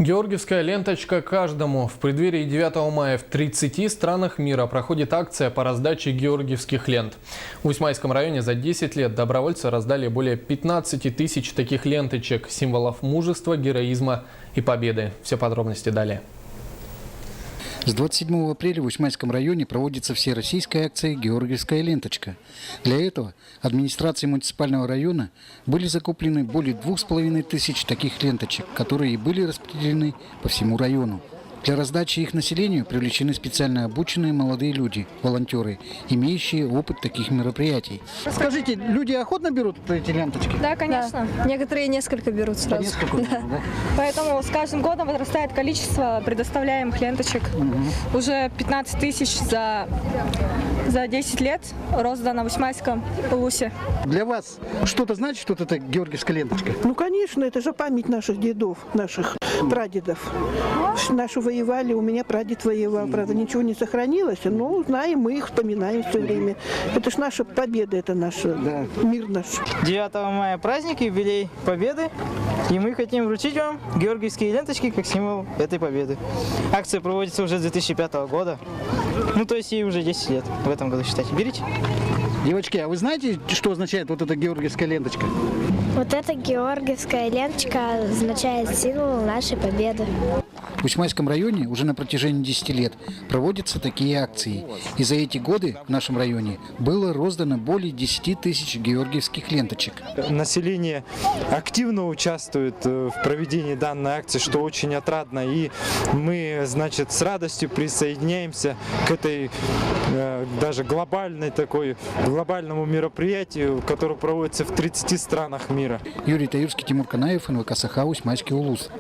Георгиевская ленточка каждому. В преддверии 9 мая в 30 странах мира проходит акция по раздаче георгиевских лент. В Усмайском районе за 10 лет добровольцы раздали более 15 тысяч таких ленточек, символов мужества, героизма и победы. Все подробности далее. С 27 апреля в Усмайском районе проводится всероссийская акция «Георгиевская ленточка». Для этого администрацией муниципального района были закуплены более 2500 таких ленточек, которые и были распределены по всему району. Для раздачи их населению привлечены специально обученные молодые люди, волонтеры, имеющие опыт таких мероприятий. Скажите, люди охотно берут эти ленточки? Да, конечно. Да. Некоторые несколько берут сразу. Да. Поэтому с каждым годом возрастает количество предоставляемых ленточек. Уже 15 тысяч за 10 лет роздано в Усмайском улусе. Для вас что-то значит вот эта георгиевская ленточка? Ну, конечно, это же память наших дедов, наших прадедов. Наши воевали, у меня прадед воевал, правда, ничего не сохранилось, но знаем, мы их вспоминаем все время. Это ж наша победа, это наш мир наш. 9 мая праздник, юбилей Победы, и мы хотим вручить вам георгиевские ленточки как символ этой победы. Акция проводится уже с 2005 года, ну то есть ей уже 10 лет в этом году, считайте. Берите. Девочки, а вы знаете, что означает вот эта георгиевская ленточка? Вот эта георгиевская ленточка означает символ нашей победы. В Усмайском районе уже на протяжении 10 лет проводятся такие акции. И за эти годы в нашем районе было роздано более 10 тысяч георгиевских ленточек. Население активно участвует в проведении данной акции, что очень отрадно. И мы, значит, с радостью присоединяемся к этой даже глобальному мероприятию, которое проводится в 30 странах мира. Юрий Таюрский, Тимур Канаев, НВК Саха, Усмайский улус.